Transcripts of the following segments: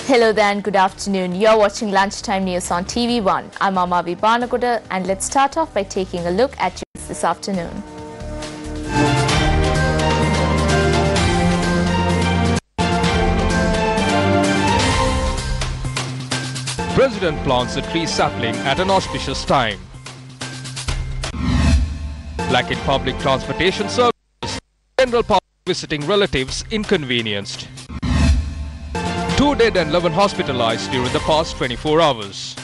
Hello there and good afternoon. You're watching Lunchtime News on TV1. I'm Amavi Banagoda and let's start off by taking a look at news this afternoon. President plants a tree sapling at an auspicious time. Lacking public transportation services, general public visiting relatives inconvenienced. 2 dead and 11 hospitalized during the past 24 hours.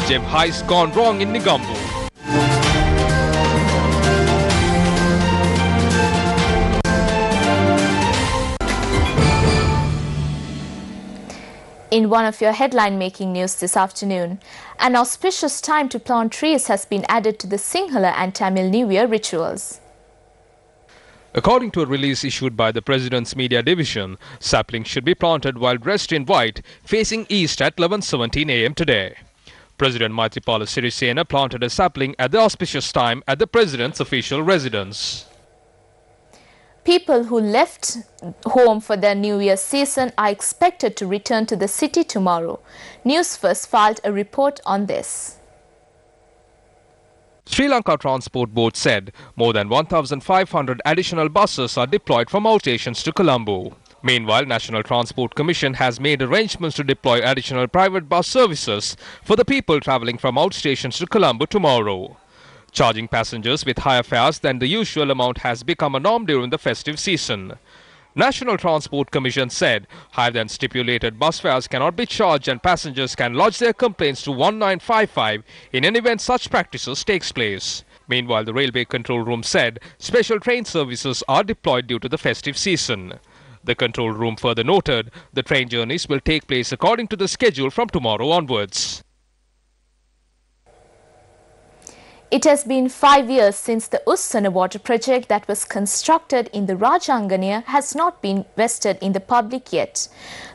Gem heist gone wrong in Negombo. In one of your headline-making news this afternoon, an auspicious time to plant trees has been added to the Sinhala and Tamil New Year rituals. According to a release issued by the President's Media Division, saplings should be planted while dressed in white, facing east at 11:17 a.m. today. President Maithripala Sirisena planted a sapling at the auspicious time at the President's official residence. People who left home for their New Year season are expected to return to the city tomorrow. Newsfirst filed a report on this. Sri Lanka Transport Board said more than 1,500 additional buses are deployed from outstations to Colombo. Meanwhile, National Transport Commission has made arrangements to deploy additional private bus services for the people travelling from outstations to Colombo tomorrow. Charging passengers with higher fares than the usual amount has become a norm during the festive season. National Transport Commission said higher than stipulated bus fares cannot be charged and passengers can lodge their complaints to 1955 in an event such practices takes place. Meanwhile, the Railway Control Room said special train services are deployed due to the festive season. The Control Room further noted the train journeys will take place according to the schedule from tomorrow onwards. It has been 5 years since the Ussana water project that was constructed in the Rajangania has not been vested in the public yet.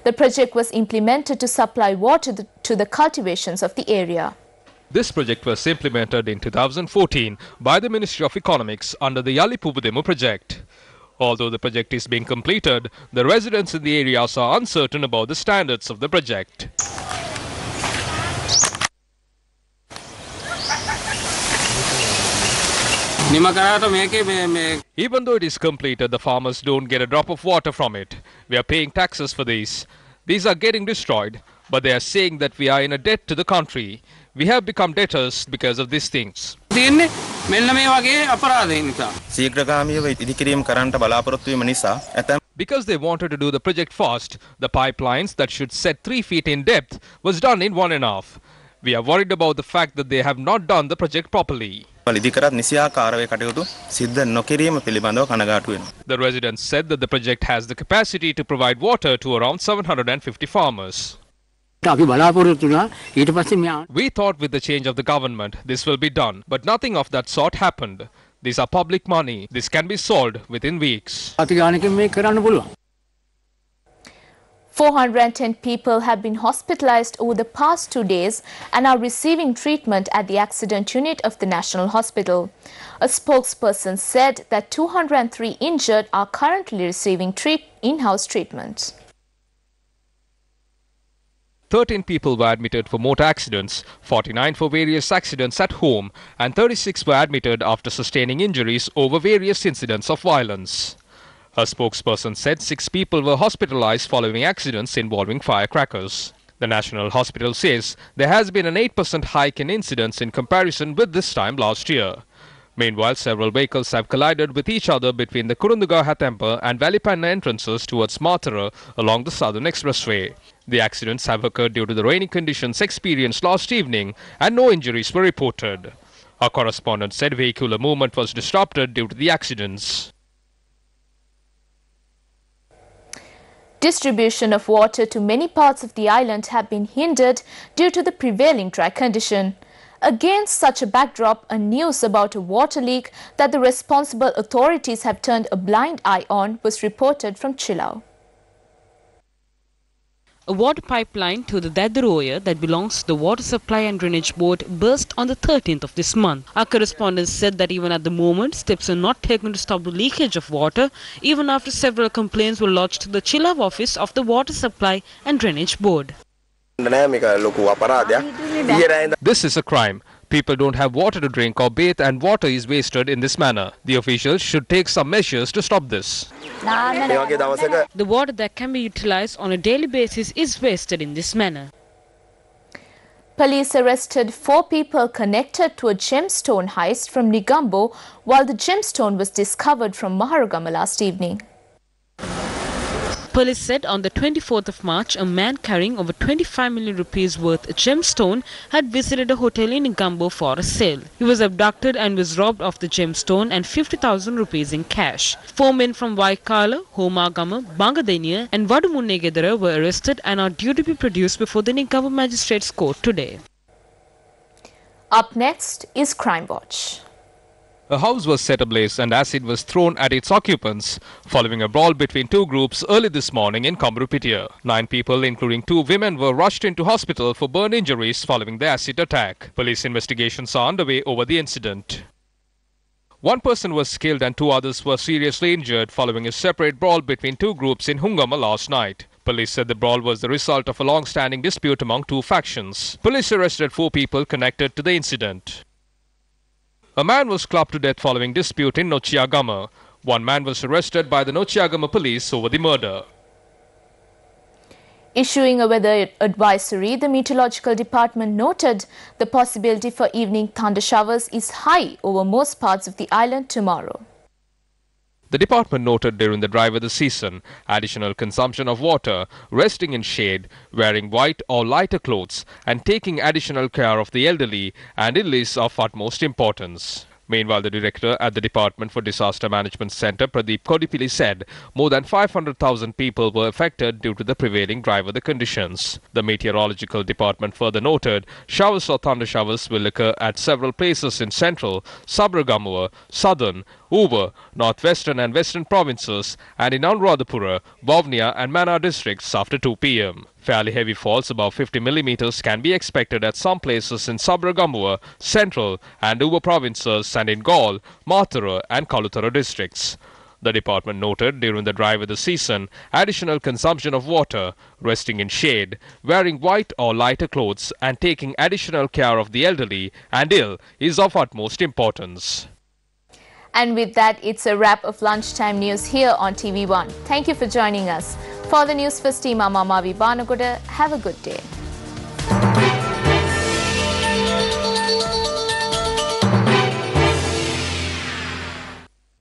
The project was implemented to supply water to the cultivations of the area. This project was implemented in 2014 by the Ministry of Economics under the Yalipuvudemu project. Although the project is being completed, the residents in the areas are uncertain about the standards of the project. Even though it is completed, the farmers don't get a drop of water from it. We are paying taxes for these. These are getting destroyed, but they are saying that we are in a debt to the country. We have become debtors because of these things. Because they wanted to do the project fast, the pipelines that should set 3 feet in depth was done in 1.5. We are worried about the fact that they have not done the project properly. The residents said that the project has the capacity to provide water to around 750 farmers. We thought with the change of the government this will be done, but nothing of that sort happened. These are public money. This can be solved within weeks. 410 people have been hospitalized over the past 2 days and are receiving treatment at the accident unit of the National Hospital. A spokesperson said that 203 injured are currently receiving in-house treatment. 13 people were admitted for motor accidents, 49 for various accidents at home, and 36 were admitted after sustaining injuries over various incidents of violence. A spokesperson said 6 people were hospitalized following accidents involving firecrackers. The National Hospital says there has been an 8% hike in incidents in comparison with this time last year. Meanwhile, several vehicles have collided with each other between the Kurundugaha-Tempa and Valipanna entrances towards Matara along the Southern Expressway. The accidents have occurred due to the rainy conditions experienced last evening and no injuries were reported. Our correspondent said vehicular movement was disrupted due to the accidents. Distribution of water to many parts of the island have been hindered due to the prevailing dry condition. Against such a backdrop, a news about a water leak that the responsible authorities have turned a blind eye on was reported from Chilau. A water pipeline to the Dadaroya that belongs to the Water Supply and Drainage Board burst on the 13th of this month. Our correspondent said that even at the moment, steps are not taken to stop the leakage of water, even after several complaints were lodged to the Chilav office of the Water Supply and Drainage Board. This is a crime. People don't have water to drink or bathe and water is wasted in this manner. The officials should take some measures to stop this. The water that can be utilized on a daily basis is wasted in this manner. Police arrested 4 people connected to a gemstone heist from Negombo while the gemstone was discovered from Maharagama last evening. Police said on the 24th of March, a man carrying over 25 million rupees worth gemstone had visited a hotel in Negombo for a sale. He was abducted and was robbed of the gemstone and 50,000 rupees in cash. 4 men from Waikala, Homagama, Bangadenia and Vadumunegedara were arrested and are due to be produced before the Negombo Magistrates Court today. Up next is Crime Watch. A house was set ablaze and acid was thrown at its occupants following a brawl between 2 groups early this morning in Kamrupitia. 9 people, including 2 women, were rushed into hospital for burn injuries following the acid attack. Police investigations are underway over the incident. 1 person was killed and 2 others were seriously injured following a separate brawl between 2 groups in Hungama last night. Police said the brawl was the result of a long-standing dispute among 2 factions. Police arrested 4 people connected to the incident. A man was clubbed to death following dispute in Nochiagama. 1 man was arrested by the Nochiagama police over the murder. Issuing a weather advisory, the meteorological department noted the possibility for evening thunder showers is high over most parts of the island tomorrow. The department noted during the dry weather season, additional consumption of water, resting in shade, wearing white or lighter clothes, and taking additional care of the elderly and ill is of utmost importance. Meanwhile, the director at the Department for Disaster Management Centre, Pradeep Kodipili, said more than 500,000 people were affected due to the prevailing dry weather conditions. The meteorological department further noted showers or thunder showers will occur at several places in central, Sabragamua, southern, Uva, northwestern and western provinces and in Anuradhapura, Bhavnia and Mana districts after 2 p.m. Fairly heavy falls above 50 millimeters can be expected at some places in Sabragamua, central and Uva provinces and in Gaul, Mathura and Kalutara districts. The department noted during the dry weather season, additional consumption of water, resting in shade, wearing white or lighter clothes and taking additional care of the elderly and ill is of utmost importance. And with that, it's a wrap of lunchtime news here on TV1. Thank you for joining us. For the Newsfirst team, I'm Amavi Banagoda. Have a good day.